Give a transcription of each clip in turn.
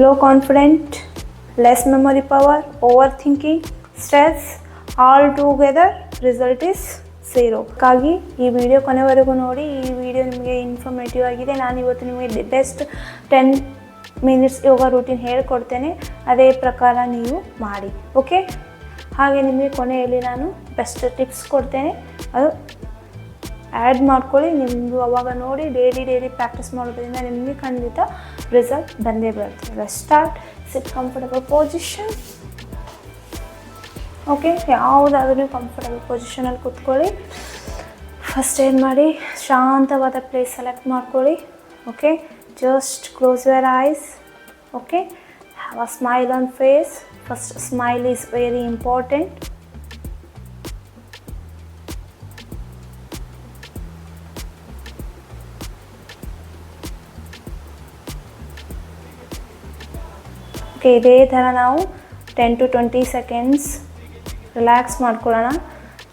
low confident, less memory power, overthinking, stress, all together result is 0. ಹಾಗಾಗಿ ಈ video ಕೊನೆವರೆಗೂ ನೋಡಿ. ಈ ವಿಡಿಯೋ ನಿಮಗೆ ಇನ್ಫಾರ್ಮೇಟಿವ್ ಆಗಿದೆ. ನಾನು ಇವತ್ತು ನಿಮಗೆ ಬೆಸ್ಟ್ 10 ಮಿನಿಟ್ಸ್ ಯೋಗ ರೂಟೀನ್ ಹೇಳ್ಕೊಡ್ತೇನೆ, ಅದೇ ಪ್ರಕಾರ ನೀವು ಮಾಡಿ. ಓಕೆ, ಹಾಗೆ ನಿಮಗೆ ಕೊನೆಯಲ್ಲಿ ನಾನು ಬೆಸ್ಟ್ ಟಿಪ್ಸ್ ಕೊಡ್ತೇನೆ, ಅದು ಆ್ಯಡ್ ಮಾಡ್ಕೊಳ್ಳಿ. ನಿಮ್ಮದು ಅವಾಗ ನೋಡಿ ಡೈಲಿ ಪ್ರಾಕ್ಟೀಸ್ ಮಾಡೋದ್ರಿಂದ ನಿಮಗೆ ಖಂಡಿತ ರಿಸಲ್ಟ್ ಬಂದೇ ಬರುತ್ತೆ. Let's start. Sit comfortable position. Okay, ಯಾವುದಾದ್ರೂ ಕಂಫರ್ಟಬಲ್ ಪೊಸಿಷನಲ್ಲಿ ಕೂತ್ಕೊಳ್ಳಿ. ಫಸ್ಟ್ ಏನು ಮಾಡಿ, ಶಾಂತವಾದ ಪ್ಲೇಸ್ ಸೆಲೆಕ್ಟ್ ಮಾಡ್ಕೊಳ್ಳಿ. Okay, just close your eyes. Okay, have a smile on face. First smile is very important. Okay, ಇದೇ ಥರ ನಾವು 10 to 20 ಸೆಕೆಂಡ್ಸ್ ರಿಲ್ಯಾಕ್ಸ್ ಮಾಡ್ಕೊಳ್ಳೋಣ.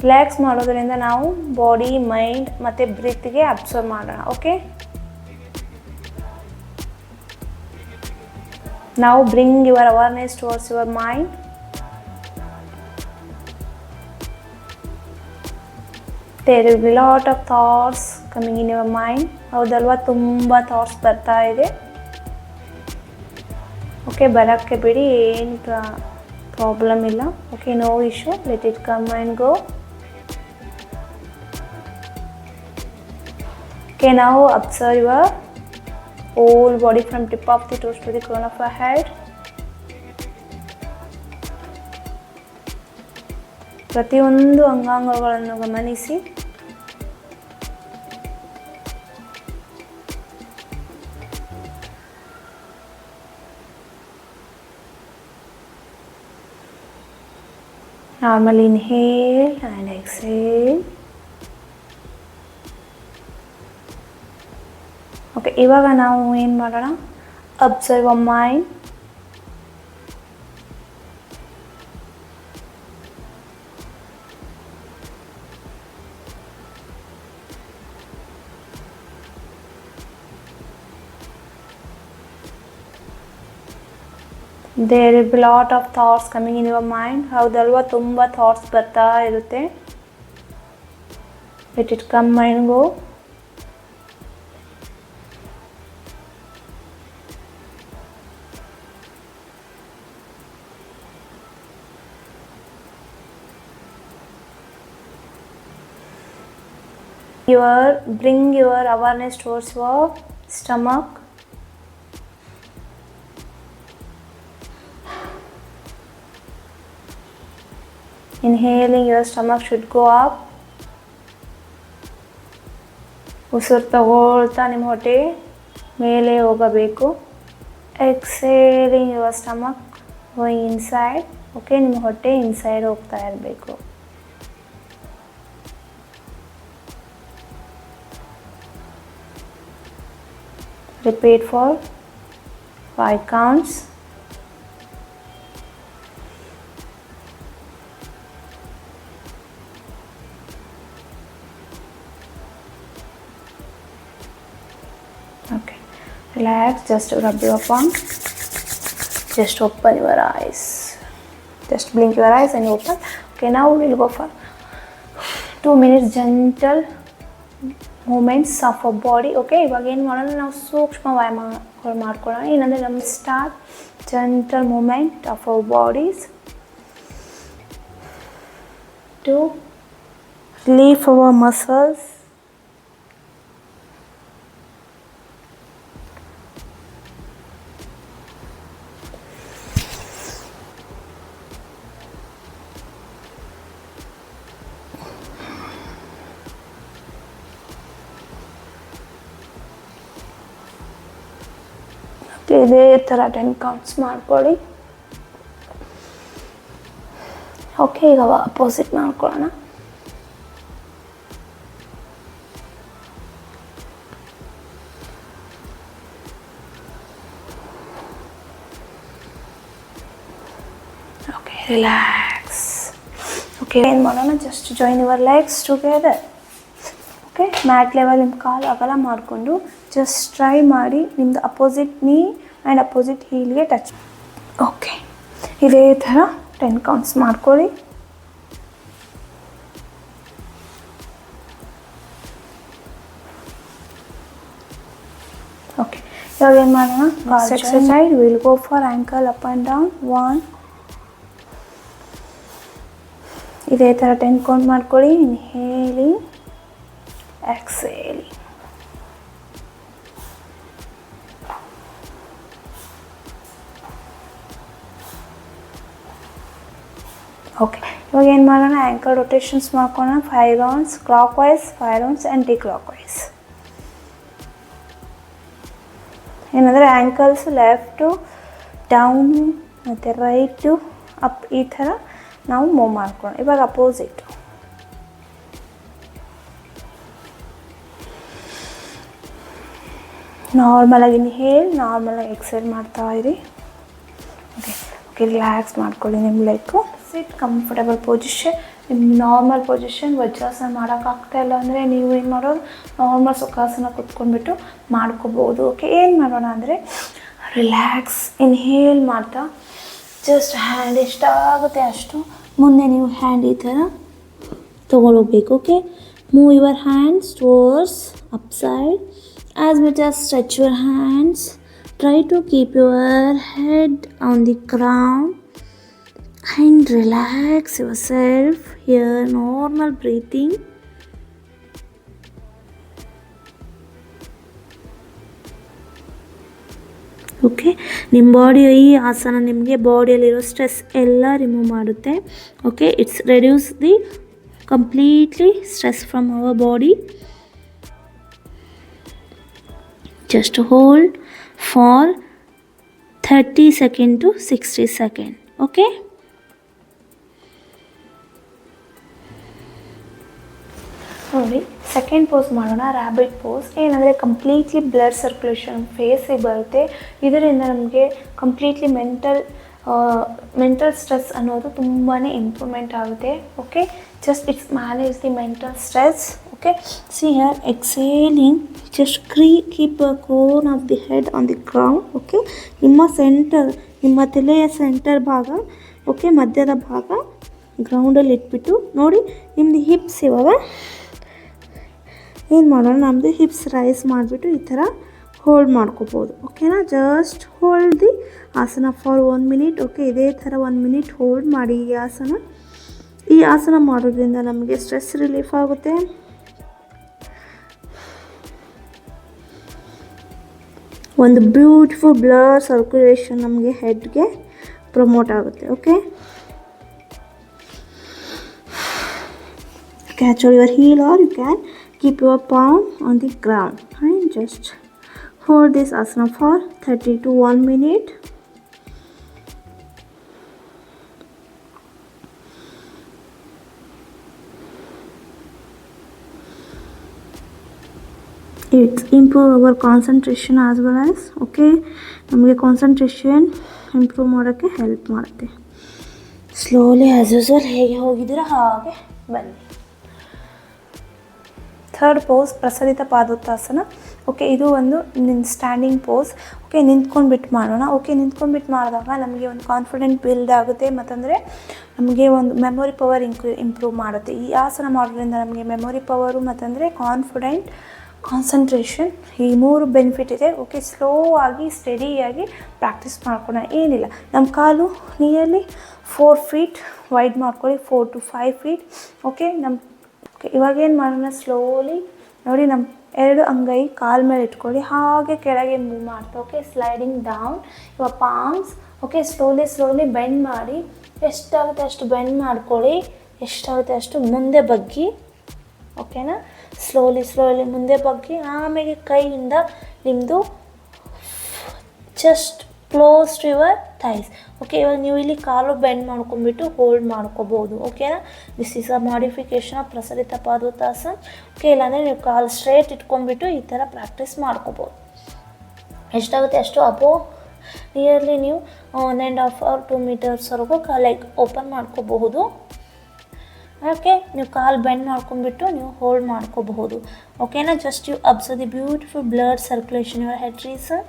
ರಿಲ್ಯಾಕ್ಸ್ ಮಾಡೋದ್ರಿಂದ ನಾವು ಬಾಡಿ, ಮೈಂಡ್ ಮತ್ತು ಬ್ರೀತ್ಗೆ ಅಬ್ಸರ್ವ್ ಮಾಡೋಣ. ಓಕೆ, ನಾವು bring your awareness towards your mind. There will be lot of thoughts coming in your mind. ಹೌದಲ್ವಾ, ತುಂಬ ಥಾಟ್ಸ್ ಬರ್ತಾ ಇದೆ. ಓಕೆ, ಬರೋಕ್ಕೆ ಬಿಡಿ, ಏನು ಪ್ರಾಬ್ಲಮ್ ಇಲ್ಲ. Okay, no issue, let it come and go. Okay, ನಾವು observe your whole body from tip of the toes to the crown of your head. ಪ್ರತಿಯೊಂದು ಅಂಗಾಂಗಗಳನ್ನು ಗಮನಿಸಿ. Normal inhale and exhale. Okay, ಇವಾಗ ನಾವು ಏನು ಮಾಡೋಣ, observe your mind. There will be lot of thoughts coming in your mind. ಹೌದಲ್ವಾ, ತುಂಬ thoughts ಬರ್ತಾ ಇರುತ್ತೆ. Let it come and go. Bring your awareness towards your stomach. Inhaling, your stomach should go up. ಉಸಿರು ತಗೊಳ್ತಾ ನಿಮ್ಮ ಹೊಟ್ಟೆ ಮೇಲೆ ಹೋಗಬೇಕು. Exhaling, your stomach going inside. Okay, ನಿಮ್ಮ ಹೊಟ್ಟೆ ಇನ್ಸೈಡ್ ಹೋಗ್ತಾ ಇರಬೇಕು. Repeat for 5 counts. Okay, relax, just rub your palm. Just open your eyes. Just blink your eyes and open. Okay, now we'll go for 2 minutes gentle movements of a body. Okay, ಇವಾಗ ಏನು ಮಾಡೋಣ, ನಾವು ಸೂಕ್ಷ್ಮ ವ್ಯಾಯಾಮಗಳು ಮಾಡ್ಕೊಳ್ಳೋಣ. ಏನಂದರೆ ನಮ್ಮ start gentle movement of our bodies to relief our muscles. ಇದೇ ಥರ 10 ಕೌಂಟ್ಸ್ ಮಾಡ್ಕೊಳ್ಳಿ. ಓಕೆ, ಈಗ ಅಪೋಸಿಟ್ ಮಾಡ್ಕೊಳ್ಳೋಣ. Okay, relax. ಓಕೆ, ಏನು ಮಾಡೋಣ, just join your legs together. Okay, mat level ನಿಮ್ಮ ಕಾಲು ಅಗಲ ಮಾಡಿಕೊಂಡು ಜಸ್ಟ್ ಟ್ರೈ ಮಾಡಿ ನಿಮ್ಮದು ಅಪೋಸಿಟ್ ನೀ ಆ್ಯಂಡ್ ಅಪೋಸಿಟ್ ಹೀಲ್ಗೆ ಟಚ್. ಓಕೆ, ಇದೇ ಥರ 10 ಕೌಂಟ್ಸ್ ಮಾಡ್ಕೊಳ್ಳಿ. ಓಕೆ, ಇವಾಗ ಏನು ಮಾಡೋಣ, first exercise will go for ankle up and down. 1, ಇದೇ ಥರ 10 ಕೌಂಟ್ ಮಾಡ್ಕೊಳ್ಳಿ. Inhaling, exhaling. ಓಕೆ, ಇವಾಗ ಏನು ಮಾಡೋಣ, ಆ್ಯಂಕಲ್ ರೊಟೇಷನ್ಸ್ ಮಾಡ್ಕೊಳ್ಳೋಣ. 5 rounds clock wise, 5 rounds anti clock wise. ಏನಂದರೆ ಆ್ಯಂಕಲ್ಸ್ ಲೆಫ್ಟು ಡೌನು ಮತ್ತು ರೈಟು ಅಪ್ ಈ ಥರ ನಾವು ಮೂವ್ ಮಾಡ್ಕೊಳ್ಳೋಣ. ಇವಾಗ ಅಪೋಸಿಟ್. ನಾರ್ಮಲಾಗಿ ಇನ್ಹೇಲ್, ನಾರ್ಮಲಾಗಿ ಎಕ್ಸೇಲ್ ಮಾಡ್ತಾ ಇರಿ. ಓಕೆ, ರಿಲ್ಯಾಕ್ಸ್ ಮಾಡ್ಕೊಳ್ಳಿ ನಿಮ್ಮ ಲೆಗ್ಗು. ಸಿಟ್ ಕಂಫರ್ಟಬಲ್ ಪೊಸಿಷನ್. ನಿಮ್ಮ ನಾರ್ಮಲ್ ಪೊಸಿಷನ್ ವಜ್ರಾಸನ ಮಾಡೋಕ್ಕಾಗ್ತಾ ಇಲ್ಲ ಅಂದರೆ ನೀವು ಏನು ಮಾಡೋದು, ನಾರ್ಮಲ್ ಸುಖಾಸನ ಕುತ್ಕೊಂಡ್ಬಿಟ್ಟು ಮಾಡ್ಕೋಬೋದು. ಓಕೆ, ಏನು ಮಾಡೋಣ ಅಂದರೆ ರಿಲ್ಯಾಕ್ಸ್ ಇನ್ಹೇಲ್ ಮಾಡ್ತಾ ಜಸ್ಟ್ ಹ್ಯಾಂಡ್ ಎಷ್ಟಾಗುತ್ತೆ ಅಷ್ಟು ಮುಂದೆ ನೀವು ಹ್ಯಾಂಡ್ ಈ ಥರ ತೊಗೊಂಡೋಗ್ಬೇಕು. Okay, move your hands towards upside as much as stretch your hands. Try to keep your head on the ground and relax yourself here. Normal breathing. Okay, ನಿಮ್ಮ body ಈ ಆಸನ ನಿಮಗೆ ಬಾಡಿಯಲ್ಲಿರೋ ಸ್ಟ್ರೆಸ್ ಎಲ್ಲ ರಿಮೂವ್ ಮಾಡುತ್ತೆ. Okay, it's reduce the completely stress from our body. Just hold for 30 seconds to 60 seconds. Okay. ನೋಡಿ, second pose ಮಾಡೋಣ, rabbit pose. ಏನಂದರೆ completely blood circulation ಫೇಸಿಗೆ ಬರುತ್ತೆ. ಇದರಿಂದ ನಮಗೆ ಕಂಪ್ಲೀಟ್ಲಿ ಮೆಂಟಲ್ ಸ್ಟ್ರೆಸ್ ಅನ್ನೋದು ತುಂಬಾ ಇಂಪ್ರೂವ್ಮೆಂಟ್ ಆಗುತ್ತೆ. Okay, just it's manage the mental stress. Okay, see here, exhaling, just keep the crown of the head on the ground. Okay, ನಿಮ್ಮ centre, ನಿಮ್ಮ ತಲೆಯ ಸೆಂಟರ್ ಭಾಗ, ಓಕೆ, ಮಧ್ಯದ ಭಾಗ ಗ್ರೌಂಡಲ್ಲಿ ಇಟ್ಬಿಟ್ಟು ನೋಡಿ, ನಿಮ್ಮದು ಹಿಪ್ಸ್ ಇವಾಗ ಏನು ಮಾಡೋಣ, ನಮ್ಮದು ಹಿಪ್ಸ್ ರೈಸ್ ಮಾಡಿಬಿಟ್ಟು ಈ ಥರ ಹೋಲ್ಡ್ ಮಾಡ್ಕೋಬೋದು. ಓಕೆನಾ, ಜಸ್ಟ್ ಹೋಲ್ಡ್ ದಿ ಆಸನ ಫಾರ್ 1 minute. ಓಕೆ, ಇದೇ ಥರ 1 minute ಹೋಲ್ಡ್ ಮಾಡಿ ಈ ಆಸನ ಮಾಡೋದ್ರಿಂದ ನಮಗೆ ಸ್ಟ್ರೆಸ್ ರಿಲೀಫ್ ಆಗುತ್ತೆ. ಒಂದು ಬ್ಯೂಟಿಫುಲ್ ಬ್ಲಡ್ ಸರ್ಕ್ಯುಲೇಷನ್ ನಮಗೆ ಹೆಡ್ಗೆ ಪ್ರಮೋಟ್ ಆಗುತ್ತೆ. Okay, catch your heel or you can keep your palm on the ground and just hold this asana for 30 to 1 minute. It improve our concentration as well as, okay, ನಮಗೆ concentration improve ಮಾಡೋಕ್ಕೆ help ಮಾಡುತ್ತೆ. Slowly as usual ಹೇಗೆ ಹೋಗಿದ್ದೀರಾ ಹಾಗೆ ಬನ್ನಿ. Third pose Prasarita Padottanasana. Okay, ಇದು ಒಂದು standing pose. Okay, ನಿಂತ್ಕೊಂಡ್ಬಿಟ್ಟು ಮಾಡೋಣ. ಓಕೆ, ನಿಂತ್ಕೊಂಡ್ಬಿಟ್ಟು ಮಾಡಿದಾಗ ನಮಗೆ ಒಂದು ಕಾನ್ಫಿಡೆಂಟ್ ಬಿಲ್ಡ್ ಆಗುತ್ತೆ, ಮತ್ತಂದರೆ ನಮಗೆ ಒಂದು ಮೆಮೊರಿ ಪವರ್ ಇಂಪ್ರೂವ್ ಮಾಡುತ್ತೆ. ಈ ಆಸನ ಮಾಡೋದ್ರಿಂದ ನಮಗೆ ಮೆಮೊರಿ ಪವರು ಮತ್ತಂದರೆ ಕಾನ್ಫಿಡೆಂಟ್, ಕಾನ್ಸಂಟ್ರೇಷನ್, ಈ 3 ಬೆನಿಫಿಟ್ ಇದೆ. ಓಕೆ, ಸ್ಲೋ ಆಗಿ ಸ್ಟಡಿಯಾಗಿ ಪ್ರಾಕ್ಟೀಸ್ ಮಾಡ್ಕೊಳ್ಳೋಣ. ಏನಿಲ್ಲ, ನಮ್ಮ ಕಾಲು ನಿಯರ್ಲಿ 4 feet ವೈಡ್ ಮಾಡ್ಕೊಳ್ಳಿ, 4 to 5 feet. ಓಕೆ, ಓಕೆ, ಇವಾಗೇನು ಮಾಡೋಣ, ಸ್ಲೋಲಿ ನೋಡಿ, ನಮ್ಮ 2 ಅಂಗೈ ಕಾಲು ಮೇಲೆ ಇಟ್ಕೊಳ್ಳಿ, ಹಾಗೆ ಕೆಳಗೆ ಮೂವ್ ಮಾಡ್ತಾ. ಓಕೆ, ಸ್ಲೈಡಿಂಗ್ ಡೌನ್ ಇವಾಗ ಪಾಮ್ಸ್. ಓಕೆ, ಸ್ಲೋಲಿ ಬೆಂಡ್ ಮಾಡಿ, ಎಷ್ಟಾಗುತ್ತೆ ಅಷ್ಟು ಬೆಂಡ್ ಮಾಡ್ಕೊಳ್ಳಿ, ಎಷ್ಟಾಗುತ್ತೆ ಅಷ್ಟು ಮುಂದೆ ಬಗ್ಗಿ. ಓಕೆನಾ, ಸ್ಲೋಲಿ ಮುಂದೆ ಬಗ್ಗಿ, ಆಮೇಲೆ ಕೈಯಿಂದ ನಿಮ್ಮದು just close to your thighs. Okay, ಇವಾಗ ನೀವು ಇಲ್ಲಿ ಕಾಲು ಬೆಂಡ್ ಮಾಡ್ಕೊಂಡ್ಬಿಟ್ಟು ಹೋಲ್ಡ್ ಮಾಡ್ಕೋಬೋದು. ಓಕೆನಾ, this is a modification of Prasarita Padottanasana. Okay, ಇಲ್ಲಾಂದರೆ ನೀವು ಕಾಲು ಸ್ಟ್ರೇಟ್ ಇಟ್ಕೊಂಡ್ಬಿಟ್ಟು ಈ ಥರ ಪ್ರಾಕ್ಟೀಸ್ ಮಾಡ್ಕೋಬೋದು. ಎಷ್ಟಾಗುತ್ತೆ ಅಷ್ಟು ಅಬೋ ನಿಯರ್ಲಿ ನೀವು 1.5 or 2 meters ಲೆಗ್ ಓಪನ್ ಮಾಡ್ಕೋಬಹುದು. ಓಕೆ, ನೀವು ಕಾಲು ಬೆಂಡ್ ಮಾಡ್ಕೊಂಡ್ಬಿಟ್ಟು ನೀವು ಹೋಲ್ಡ್ ಮಾಡ್ಕೋಬಹುದು. ಓಕೆನಾ, just you observe the beautiful blood circulation your head region.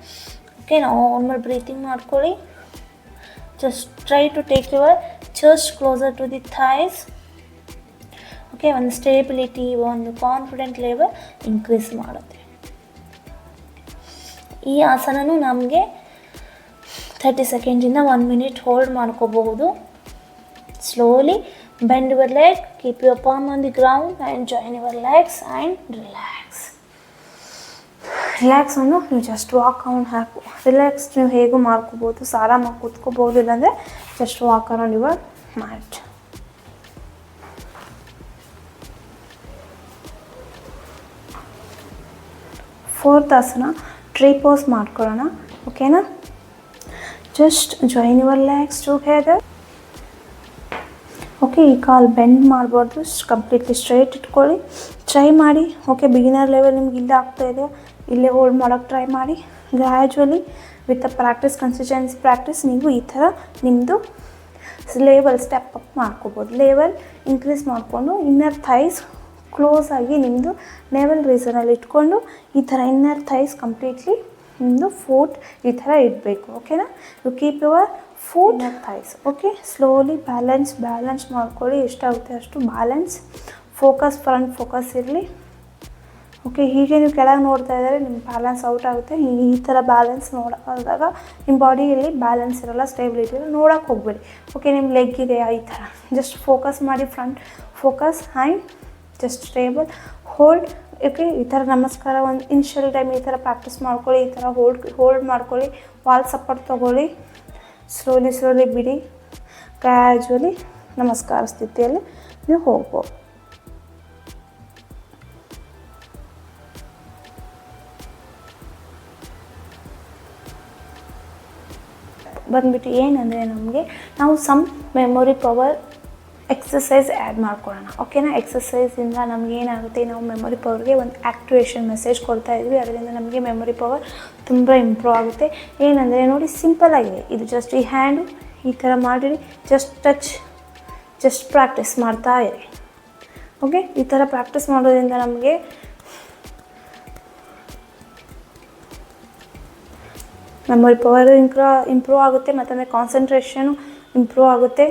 Okay, normal breathing ಮಾಡ್ಕೊಳ್ಳಿ. Just try to take your chest closer to the thighs. Okay, ಒಂದು stability, ಒಂದು ಕಾನ್ಫಿಡೆಂಟ್ ಲೆವೆಲ್ ಇನ್ಕ್ರೀಸ್ ಮಾಡುತ್ತೆ. ಈ ಆಸನನೂ ನಮಗೆ 30 ಸೆಕೆಂಡಿಂದ 1 ಮಿನಿಟ್ ಹೋಲ್ಡ್ ಮಾಡ್ಕೋಬಹುದು. Slowly bend your leg, keep your palm on the ground and join your legs and relax. ರಿಲ್ಯಾಕ್ಸನ್ನು ನೀವು ಜಸ್ಟ್ ವಾಕ್ ಅರೌಂಡ್ ರಿಲ್ಯಾಕ್ಸ್ ನೀವು ಹೇಗೂ ಮಾಡ್ಕೋಬೋದು, ಆರಾಮಾಗಿ ಕೂತ್ಕೋಬೋದು, ಇಲ್ಲಾಂದರೆ just walk around your mat. Fourth ಆಸನ ಟ್ರೀ ಪೋಸ್ ಮಾಡ್ಕೊಳ್ಳೋಣ. ಓಕೆನಾ? Just join your legs together. Okay, ಈ ಕಾಲು ಬೆಂಡ್ ಮಾಡ್ಬಾರ್ದು, ಕಂಪ್ಲೀಟ್ಲಿ ಸ್ಟ್ರೈಟ್ ಇಟ್ಕೊಳ್ಳಿ. ಟ್ರೈ ಮಾಡಿ. ಓಕೆ, ಬಿಗಿನರ್ ಲೆವೆಲ್ ನಿಮ್ಗೆ ಇಲ್ಲೇ ಆಗ್ತಾಯಿದೆ, ಇಲ್ಲೇ ಹೋಲ್ಡ್ ಮಾಡೋಕ್ಕೆ ಟ್ರೈ ಮಾಡಿ. Gradually with a practice, consistency practice, ನೀವು ಈ ಥರ ನಿಮ್ಮದು ಲೆವೆಲ್ ಸ್ಟೆಪ್ ಅಪ್ ಮಾಡ್ಕೋಬೋದು. ಲೆವೆಲ್ ಇನ್ಕ್ರೀಸ್ ಮಾಡಿಕೊಂಡು ಇನ್ನರ್ ಥೈಸ್ ಕ್ಲೋಸ್ ಆಗಿ ನಿಮ್ಮದು ಲೆವೆಲ್ ರೀಸನಲ್ಲಿ ಇಟ್ಕೊಂಡು ಈ ಥರ ಇನ್ನರ್ ಥೈಸ್ ಕಂಪ್ಲೀಟ್ಲಿ ನಿಮ್ಮದು ಫೂಟ್ ಈ ಥರ ಇಡಬೇಕು. ಓಕೆನಾ? You keep your foot inner thighs. Okay, slowly balance ಮಾಡ್ಕೊಳ್ಳಿ. ಎಷ್ಟಾಗುತ್ತೆ ಅಷ್ಟು ಬ್ಯಾಲೆನ್ಸ್, ಫೋಕಸ್, ಫ್ರಂಟ್ ಫೋಕಸ್ ಇರಲಿ. ಓಕೆ, ಹೀಗೆ ನೀವು ಕೆಳಗೆ ನೋಡ್ತಾ ಇದ್ದರೆ ನಿಮ್ಮ ಬ್ಯಾಲೆನ್ಸ್ ಔಟ್ ಆಗುತ್ತೆ. ಈ ಥರ ಬ್ಯಾಲೆನ್ಸ್ ನೋಡೋದಾಗ ನಿಮ್ಮ ಬಾಡಿಯಲ್ಲಿ ಬ್ಯಾಲೆನ್ಸ್ ಇರೋಲ್ಲ, ಸ್ಟೇಬಿಲಿಟಿ ಇರೋಲ್ಲ, ನೋಡೋಕೆ ಹೋಗಬೇಡಿ. ಓಕೆ, ನಿಮ್ಮ ಲೆಗ್ ಇದೆ ಈ ಥರ, ಜಸ್ಟ್ ಫೋಕಸ್ ಮಾಡಿ, front focus and just stable hold. Okay, ಈ ಥರ ನಮಸ್ಕಾರ ಒಂದು ಇನಿಷಿಯಲ್ ಟೈಮ್ ಈ ಥರ ಪ್ರಾಕ್ಟೀಸ್ ಮಾಡ್ಕೊಳ್ಳಿ. ಈ ಥರ ಹೋಲ್ಡ್ ಮಾಡ್ಕೊಳ್ಳಿ, ವಾಲ್ ಸಪೋರ್ಟ್ ತೊಗೊಳ್ಳಿ. ಸ್ಲೋಲಿ ಬಿಡಿ. ಗ್ರ್ಯಾಜುವಲಿ ನಮಸ್ಕಾರ ಸ್ಥಿತಿಯಲ್ಲಿ ನೀವು ಹೋಗ್ಬೋದು. ಬಂದುಬಿಟ್ಟು ಏನಂದರೆ ನಮಗೆ ನಾವು some memory power exercise add ಮಾಡ್ಕೊಳ್ಳೋಣ. ಓಕೆನಾ? ಎಕ್ಸಸೈಸಿಂದ ನಮ್ಗೆ ಏನಾಗುತ್ತೆ, ನಾವು ಮೆಮೊರಿ ಪವರ್ಗೆ ಒಂದು ಆ್ಯಕ್ಟಿವೇಶನ್ ಮೆಸೇಜ್ ಕೊಡ್ತಾ ಇದ್ವಿ, ಅದರಿಂದ ನಮಗೆ ಮೆಮೊರಿ ಪವರ್ ತುಂಬ ಇಂಪ್ರೂವ್ ಆಗುತ್ತೆ. ಏನಂದರೆ ನೋಡಿ, ಸಿಂಪಲ್ ಆಗಿದೆ ಇದು. ಜಸ್ಟ್ ಈ ಹ್ಯಾಂಡು ಈ ಥರ ಮಾಡಿರಿ, ಜಸ್ಟ್ ಪ್ರಾಕ್ಟೀಸ್ ಮಾಡ್ತಾ ಇರಿ. ಓಕೆ, ಈ ಥರ ಪ್ರಾಕ್ಟೀಸ್ ಮಾಡೋದ್ರಿಂದ ನಮಗೆ ಮೆಮೊರಿ ಪವರ್ ಇಂಪ್ರೂವ್ ಆಗುತ್ತೆ, ಮತ್ತು ಕಾನ್ಸಂಟ್ರೇಷನು ಇಂಪ್ರೂವ್ ಆಗುತ್ತೆ.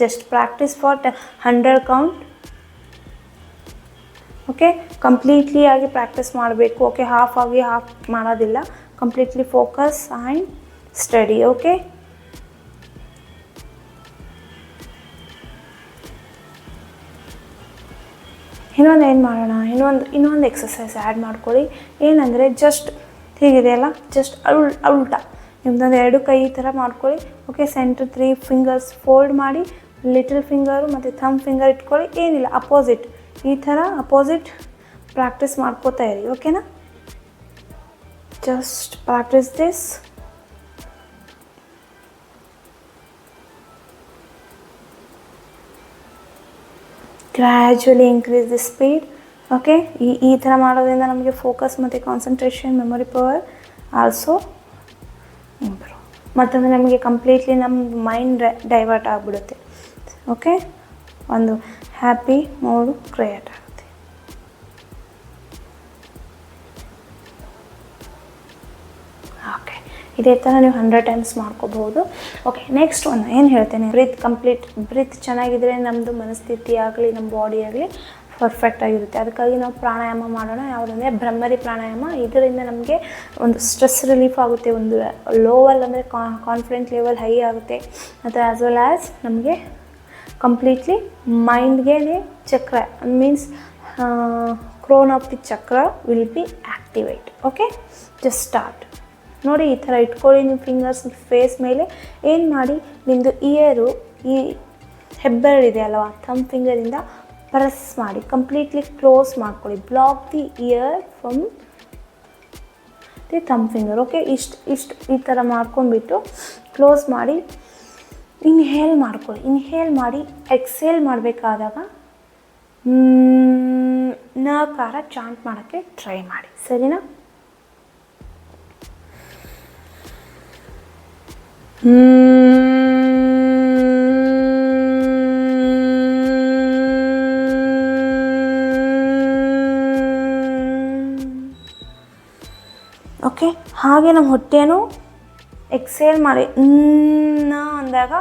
Just practice for 100 count. Okay, completely ಆಗಿ ಪ್ರಾಕ್ಟೀಸ್ ಮಾಡಬೇಕು. ಓಕೆ, ಹಾಫ್ ಮಾಡೋದಿಲ್ಲ, completely focus and study. Okay, ಇನ್ನೊಂದು ಏನು ಮಾಡೋಣ, ಇನ್ನೊಂದು ಎಕ್ಸಸೈಸ್ ಆ್ಯಡ್ ಮಾಡ್ಕೊಳ್ಳಿ. ಏನಂದರೆ ಜಸ್ಟ್ ಹೀಗಿದೆಯಲ್ಲ, ಜಸ್ಟ್ ಉಲ್ಟಾ ನಿಮ್ದೊಂದು 2 ಕೈ ಈ ಥರ ಮಾಡ್ಕೊಳ್ಳಿ. ಓಕೆ, ಸೆಂಟ್ರ್ 3 ಫಿಂಗರ್ಸ್ ಫೋಲ್ಡ್ ಮಾಡಿ, ಲಿಟಲ್ ಫಿಂಗರು ಮತ್ತು ಥಂಬ್ ಫಿಂಗರ್ ಇಟ್ಕೊಳ್ಳಿ. ಏನಿಲ್ಲ, ಅಪೋಸಿಟ್ ಈ ಥರ ಅಪೋಸಿಟ್ ಪ್ರಾಕ್ಟೀಸ್ ಮಾಡ್ಕೋತಾ ಇರಿ. ಓಕೆನಾ? Just practice this. Gradually increase the speed. Okay, ಈ ಥರ ಮಾಡೋದ್ರಿಂದ ನಮಗೆ ಫೋಕಸ್ ಮತ್ತು concentration, memory power also improve. ಮತ್ತೊಂದು ನಮಗೆ ಕಂಪ್ಲೀಟ್ಲಿ ನಮ್ಮ ಮೈಂಡ್ ಡೈವರ್ಟ್ ಆಗಿಬಿಡುತ್ತೆ. ಓಕೆ, ಒಂದು ಹ್ಯಾಪಿ ಮೂಡು ಕ್ರಿಯೇಟ್ ಆಗುತ್ತೆ. ಓಕೆ, ಇದೇ ಥರ ನೀವು 100 ಟೈಮ್ಸ್ ಮಾಡ್ಕೋಬಹುದು. ಓಕೆ, ನೆಕ್ಸ್ಟ್ ಒಂದು ಏನು ಹೇಳ್ತೇನೆ, ಬ್ರೀತ್ ಚೆನ್ನಾಗಿದ್ದರೆ ನಮ್ಮದು ಮನಸ್ಥಿತಿ ಆಗಲಿ, ನಮ್ಮ ಬಾಡಿ ಆಗಲಿ ಪರ್ಫೆಕ್ಟ್ ಆಗಿರುತ್ತೆ. ಅದಕ್ಕಾಗಿ ನಾವು ಪ್ರಾಣಾಯಾಮ ಮಾಡೋಣ. ಯಾವುದಂದರೆ ಭ್ರಮರಿ ಪ್ರಾಣಾಯಾಮ. ಇದರಿಂದ ನಮಗೆ ಒಂದು ಸ್ಟ್ರೆಸ್ ರಿಲೀಫ್ ಆಗುತ್ತೆ, ಒಂದು ಲೋವಲ್ ಅಂದರೆ ಕಾನ್ಫಿಡೆಂಟ್ ಲೆವೆಲ್ ಹೈ ಆಗುತ್ತೆ, ಮತ್ತು ಆ್ಯಸ್ ವೆಲ್ ಆ್ಯಸ್ ನಮಗೆ ಕಂಪ್ಲೀಟ್ಲಿ ಮೈಂಡ್ಗೆ ಚಕ್ರ ಮೀನ್ಸ್ ಕ್ರೋನ್ ಆಫ್ ದಿ ಚಕ್ರ will be activate. Okay, just start ನೋಡಿ. ಈ ಥರ ಇಟ್ಕೊಳ್ಳಿ ನಿಮ್ಮ ಫಿಂಗರ್ಸ್ ಫೇಸ್ ಮೇಲೆ. ಏನು ಮಾಡಿ, ನಿಮ್ಮದು ಇಯರು ಈ ಹೆಬ್ಬೆರಳಿದೆ ಅಲ್ವಾ, ಥಂಬ್ ಫಿಂಗರಿಂದ ಪ್ರೆಸ್ ಮಾಡಿ, ಕಂಪ್ಲೀಟ್ಲಿ ಕ್ಲೋಸ್ ಮಾಡ್ಕೊಳ್ಳಿ. Block the ear from the thumb finger. Okay, ಇಷ್ಟು ಈ ಥರ ಮಾಡ್ಕೊಂಡ್ಬಿಟ್ಟು ಕ್ಲೋಸ್ ಮಾಡಿ ಇನ್ಹೇಲ್ ಮಾಡ್ಕೊಳ್ಳಿ. ಇನ್ಹೇಲ್ ಮಾಡಿ ಎಕ್ಸೇಲ್ ಮಾಡಬೇಕಾದಾಗ ನಕಾರ ಚಾಂಟ್ ಮಾಡೋಕ್ಕೆ ಟ್ರೈ ಮಾಡಿ. ಸರಿನಾ? ಓಕೆ, ಹಾಗೆ ನಮ್ಮ ಹೊಟ್ಟೆನೂ ಎಕ್ಸೇಲ್ ಮಾಡಿ ಅಂದಾಗ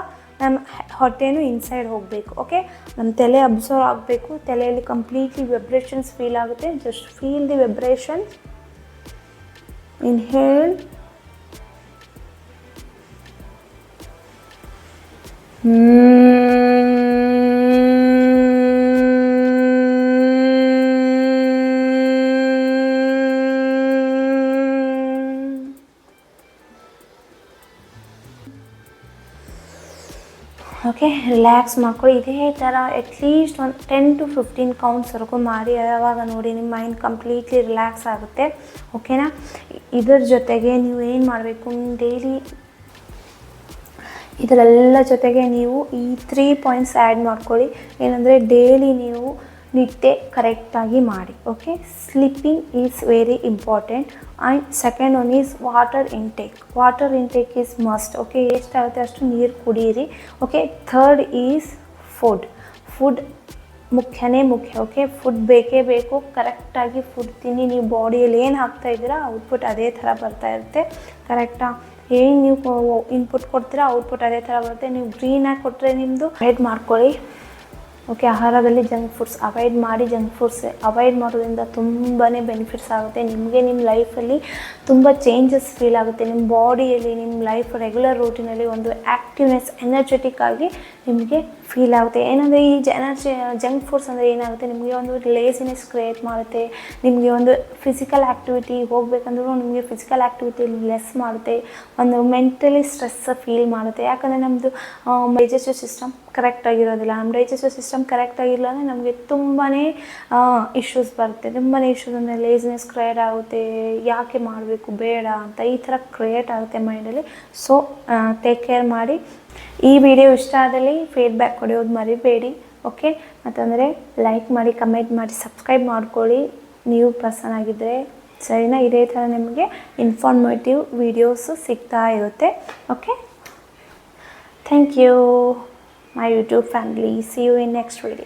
ನಮ್ಮ ಹೊಟ್ಟೆನೂ ಇನ್ಸೈಡ್ ಹೋಗಬೇಕು. ಓಕೆ, ನಮ್ಮ ತಲೆ ಅಬ್ಸರ್ವ್ ಆಗಬೇಕು. ತಲೆಯಲ್ಲಿ ಕಂಪ್ಲೀಟ್ಲಿ ವೈಬ್ರೇಷನ್ಸ್ ಫೀಲ್ ಆಗುತ್ತೆ. Just feel the vibration. Inhale, okay, relax ಮಾಡ್ಕೊಳ್ಳಿ. ಇದೇ ಥರ ಅಟ್ಲೀಸ್ಟ್ ಒಂದು 10 to 15 ಕೌಂಟ್ಸ್ವರೆಗೂ ಮಾಡಿ. ಆವಾಗ ನೋಡಿ ನಿಮ್ಮ ಮೈಂಡ್ ಕಂಪ್ಲೀಟ್ಲಿ ರಿಲ್ಯಾಕ್ಸ್ ಆಗುತ್ತೆ. ಓಕೆನಾ? ಇದರ ಜೊತೆಗೆ ನೀವು ಏನು ಮಾಡಬೇಕು, ಡೈಲಿ ಇದರೆಲ್ಲ ಜೊತೆಗೆ ನೀವು ಈ 3 ಪಾಯಿಂಟ್ಸ್ ಆ್ಯಡ್ ಮಾಡ್ಕೊಳ್ಳಿ. ಏನಂದರೆ ಡೈಲಿ ನೀವು ನಿದ್ದೆ ಕರೆಕ್ಟಾಗಿ ಮಾಡಿ. Okay, sleeping is very important. And second one is water intake. Water intake is must. Okay, ಎಷ್ಟಾಗುತ್ತೆ ಅಷ್ಟು ನೀರು ಕುಡೀರಿ. ಓಕೆ, ಥರ್ಡ್ ಈಸ್ ಫುಡ್ ಮುಖ್ಯನೇ ಮುಖ್ಯ. ಓಕೆ, ಫುಡ್ ಬೇಕೇ ಬೇಕು. ಕರೆಕ್ಟಾಗಿ ಫುಡ್ ತಿನ್ನಿ. ನೀವು ಬಾಡಿಯಲ್ಲಿ ಏನು ಹಾಕ್ತಾಯಿದ್ದೀರಾ ಔಟ್ಪುಟ್ ಅದೇ ಥರ ಬರ್ತಾ ಇರುತ್ತೆ. ಕರೆಕ್ಟಾ? ಏನು ನೀವು ಇನ್ಪುಟ್ ಕೊಡ್ತೀರಾ ಔಟ್ಪುಟ್ ಅದೇ ಥರ ಬರುತ್ತೆ. ನೀವು ಗ್ರೀನಾಗಿ ಕೊಟ್ಟರೆ ನಿಮ್ಮದು ಅವಾಯ್ಡ್ ಮಾಡ್ಕೊಳ್ಳಿ. ಓಕೆ, ಆಹಾರದಲ್ಲಿ ಜಂಕ್ ಫುಡ್ಸ್ ಅವಾಯ್ಡ್ ಮಾಡಿ. ಜಂಕ್ ಫುಡ್ಸ್ ಅವಾಯ್ಡ್ ಮಾಡೋದ್ರಿಂದ ತುಂಬಾ ಬೆನಿಫಿಟ್ಸ್ ಆಗುತ್ತೆ. ನಿಮಗೆ ನಿಮ್ಮ ಲೈಫಲ್ಲಿ ತುಂಬ ಚೇಂಜಸ್ ಫೀಲ್ ಆಗುತ್ತೆ. ನಿಮ್ಮ ಬಾಡಿಯಲ್ಲಿ, ನಿಮ್ಮ ಲೈಫ್ ರೆಗ್ಯುಲರ್ ರೂಟೀನಲ್ಲಿ ಒಂದು ಆ್ಯಕ್ಟಿವ್ನೆಸ್, ಎನರ್ಜೆಟಿಕ್ ಆಗಿ ನಿಮಗೆ ಫೀಲ್ ಆಗುತ್ತೆ. ಏನಂದರೆ ಈ ಜಂಕ್ ಫುಡ್ಸ್ ಅಂದರೆ ಏನಾಗುತ್ತೆ, ನಿಮಗೆ ಒಂದು ಲೇಸಿನೆಸ್ ಕ್ರಿಯೇಟ್ ಮಾಡುತ್ತೆ. ನಿಮಗೆ ಒಂದು ಫಿಸಿಕಲ್ ಆ್ಯಕ್ಟಿವಿಟಿ ಹೋಗಬೇಕಂದ್ರೂ ನಿಮಗೆ ಫಿಸಿಕಲ್ ಆ್ಯಕ್ಟಿವಿಟಿ ಲೆಸ್ ಮಾಡುತ್ತೆ. ಒಂದು ಮೆಂಟಲಿ ಸ್ಟ್ರೆಸ್ ಫೀಲ್ ಮಾಡುತ್ತೆ. ಯಾಕಂದರೆ ನಮ್ಮದು ಡೈಜೆಸ್ಟಿವ್ ಸಿಸ್ಟಮ್ ಕರೆಕ್ಟಾಗಿರೋದಿಲ್ಲ. ನಮ್ಮ ಡೈಜೆಸ್ಟಿವ್ ಸಿಸ್ಟಮ್ ಕರೆಕ್ಟಾಗಿಲ್ಲ ಅಂದರೆ ನಮಗೆ ತುಂಬಾ ಇಶ್ಯೂಸ್ ಬರುತ್ತೆ. ತುಂಬಾ ಇಶ್ಯೂಸ್ ಅಂದರೆ ಲೇಸಿನೆಸ್ ಕ್ರಿಯೇಟ್ ಆಗುತ್ತೆ. ಯಾಕೆ ಮಾಡಬೇಕು ಬೇಡ ಅಂತ ಈ ಥರ ಕ್ರಿಯೇಟ್ ಆಗುತ್ತೆ ಮೈಂಡಲ್ಲಿ. ಸೊ ಟೇಕ್ ಕೇರ್ ಮಾಡಿ. ಈ ವಿಡಿಯೋ ಇಷ್ಟ ಆದಲ್ಲಿ ಫೀಡ್ಬ್ಯಾಕ್ ಕೊಡೋದು ಮರಿಬೇಡಿ. ಓಕೆ, ಮತ್ತಂದರೆ ಲೈಕ್ ಮಾಡಿ, ಕಮೆಂಟ್ ಮಾಡಿ, ಸಬ್ಸ್ಕ್ರೈಬ್ ಮಾಡ್ಕೊಳ್ಳಿ ನೀವು ಪರ್ಸನ್ ಆಗಿದ್ದರೆ. ಸರಿನಾ? ಇದೇ ಥರ ನಿಮಗೆ ಇನ್ಫಾರ್ಮೇಟಿವ್ ವಿಡಿಯೋಸು ಸಿಗ್ತಾ ಇರುತ್ತೆ. Okay, thank you my YouTube family. See you in next video.